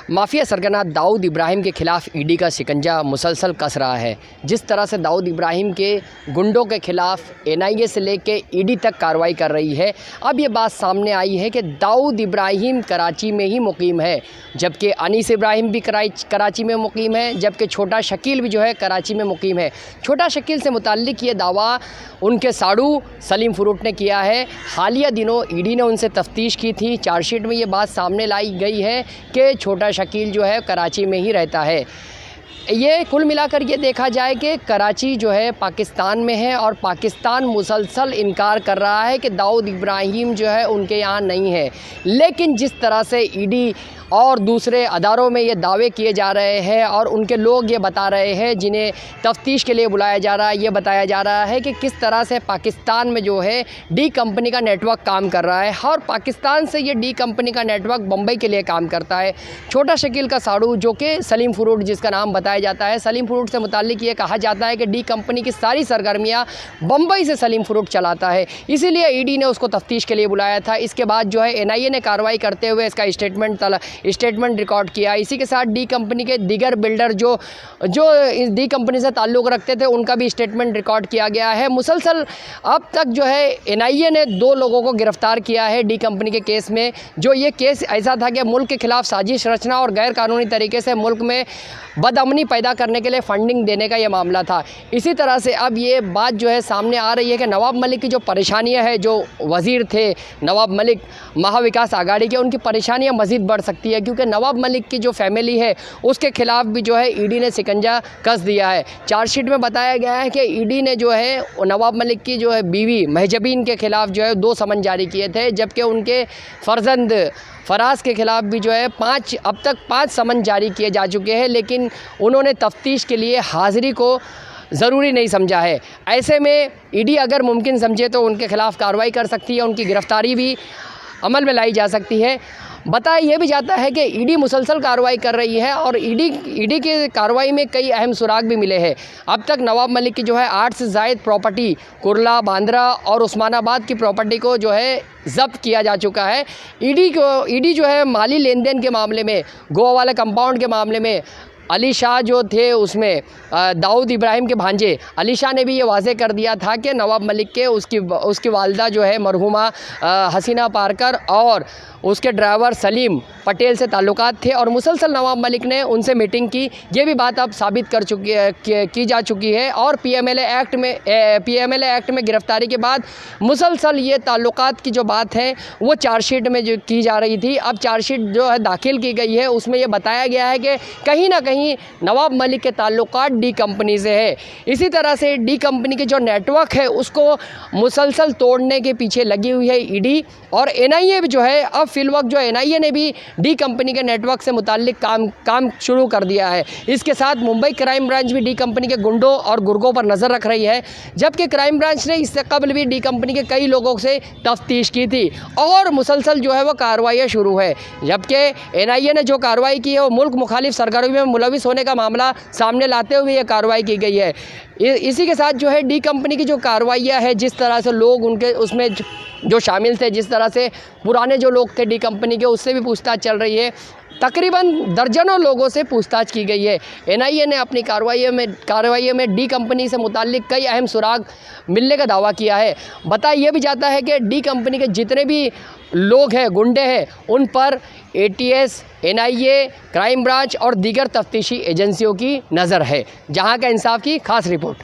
Mafia सरगना दाऊद इब्राहिम के खिलाफ ईडी का शिकंजा मुसलसल कस रहा है। जिस तरह से दाऊद इब्राहिम के गुंडों के खिलाफ एनआईए से लेके ईडी तक कार्रवाई कर रही है, अब ये बात सामने आई है कि दाऊद इब्राहिम कराची में ही मुकीम है, जबकि अनीस इब्राहिम भी कराची में मुकीम है, जबकि छोटा शकील भी जो है कराची में मुकीम है। छोटा शकील से मुताल्लिक ये दावा उनके साड़ू सलीम फ्रूट ने किया है। हालिया दिनों ईडी ने उनसे तफ्तीश की थी। चार्जशीट में ये बात सामने लाई गई है कि छोटा शकील जो है कराची में ही रहता है। ये कुल मिलाकर ये देखा जाए कि कराची जो है पाकिस्तान में है और पाकिस्तान मुसलसल इनकार कर रहा है कि दाऊद इब्राहिम जो है उनके यहाँ नहीं है। लेकिन जिस तरह से ईडी और दूसरे अदारों में ये दावे किए जा रहे हैं और उनके लोग ये बता रहे हैं जिन्हें तफ्तीश के लिए बुलाया जा रहा है, ये बताया जा रहा है कि किस तरह से पाकिस्तान में जो है डी कंपनी का नेटवर्क काम कर रहा है और पाकिस्तान से ये डी कंपनी का नेटवर्क बम्बई के लिए काम करता है। छोटा शकील का साड़ू जो कि सलीम फ्रूट जिसका नाम बताया जाता है, सलीम फ्रूट से मुताल्लिक ये कहा जाता है कि डी कंपनी की सारी सरगर्मियाँ बम्बई से सलीम फ्रूट चलाता है, इसीलिए ईडी ने उसको तफ्तीश के लिए बुलाया था। इसके बाद जो है एनआईए ने कार्रवाई करते हुए इसका स्टेटमेंट रिकॉर्ड किया। इसी के साथ डी कंपनी के दीगर बिल्डर जो इस डी कंपनी से ताल्लुक़ रखते थे उनका भी स्टेटमेंट रिकॉर्ड किया गया है। मुसलसल अब तक जो है एनआईए ने 2 लोगों को गिरफ्तार किया है डी कंपनी के केस में। जो ये केस ऐसा था कि मुल्क के खिलाफ साजिश रचना और गैर कानूनी तरीके से मुल्क में बदअमनी पैदा करने के लिए फ़ंडिंग देने का ये मामला था। इसी तरह से अब ये बात जो है सामने आ रही है कि नवाब मलिक की जो परेशानियां हैं, जो वज़ीर थे नवाब मलिक महाविकास आघाड़ी के, उनकी परेशानियां मज़ीद बढ़ सकती है, क्योंकि नवाब मलिक की जो फैमिली है उसके ख़िलाफ़ भी जो है ईडी ने शिकंजा कस दिया है। चार्जशीट में बताया गया है कि ईडी ने जो है नवाब मलिक की जो है बीवी महजबीन के ख़िलाफ़ जो है 2 समन जारी किए थे, जबकि उनके फ़र्जंद फराज के ख़िलाफ़ भी जो है अब तक 5 समन जारी किए जा चुके हैं, लेकिन उन्होंने तफ्तीश के लिए हाज़िरी को ज़रूरी नहीं समझा है। ऐसे में ईडी अगर मुमकिन समझे तो उनके ख़िलाफ़ कार्रवाई कर सकती है, उनकी गिरफ़्तारी भी अमल में लाई जा सकती है। बताया यह भी जाता है कि ईडी मुसलसल कार्रवाई कर रही है और ईडी की कार्रवाई में कई अहम सुराग भी मिले हैं। अब तक नवाब मलिक की जो है 8 से ज़ायद प्रॉपर्टी कुरला, बांद्रा और उस्मानाबाद की प्रॉपर्टी को जो है ज़ब्त किया जा चुका है। ईडी जो है माली लेन देन के मामले में, गोवा वाले कंपाउंड के मामले में अली शाह जो थे उसमें दाऊद इब्राहिम के भांजे अली शाह ने भी ये वाज़े कर दिया था कि नवाब मलिक के उसकी वालदा जो है मरहुमा हसीना पारकर और उसके ड्राइवर सलीम पटेल से ताल्लुकात थे और मुसलसल नवाब मलिक ने उनसे मीटिंग की। ये भी बात अब साबित की जा चुकी है और पीएमएलए एक्ट में गिरफ्तारी के बाद मुसलसल ये ताल्लुकात की जो बात है वो चार्जशीट में जो की जा रही थी, अब चार्जशीट जो है दाखिल की गई है, उसमें ये बताया गया है कि कहीं ना कहीं नवाब मलिक के ताल्लुकात डी कंपनी से है। इसी तरह से डी कंपनी के जो नेटवर्क है उसको मुसलसल तोड़ने के पीछे लगी हुई है ईडी और एनआईए भी जो है अब फिलवक्त जो एनआईए ने भी डी कंपनी के नेटवर्क से मुताल्लिक काम शुरू कर दिया है। इसके साथ मुंबई क्राइम ब्रांच भी डी कंपनी के गुंडों और गुर्गों पर नज़र रख रही है, जबकि क्राइम ब्रांच ने इससे कबल भी डी कंपनी के कई लोगों से तफ्तीश की थी और मुसलसल जो है वो कार्रवाइयाँ शुरू है। जबकि एनआईए ने जो कार्रवाई की है वो मुल्क मुखालिफ सरगर्मियों में मुलविस होने का मामला सामने लाते हुए ये कार्रवाई की गई है। इसी के साथ जो है डी कंपनी की जो कार्रवाइयाँ है, जिस तरह से लोग उनके उसमें जो शामिल थे, जिस तरह से पुराने जो लोग थे डी कंपनी के, उससे भी पूछताछ चल रही है। तकरीबन दर्जनों लोगों से पूछताछ की गई है। एनआईए ने अपनी कार्रवाई में डी कंपनी से मुताल्लिक कई अहम सुराग मिलने का दावा किया है। बताया यह भी जाता है कि डी कंपनी के जितने भी लोग हैं, गुंडे हैं, उन पर एटीएस, एनआईए, क्राइम ब्रांच और दीगर तफ्तीशी एजेंसियों की नज़र है। जहां का इंसाफ की खास रिपोर्ट।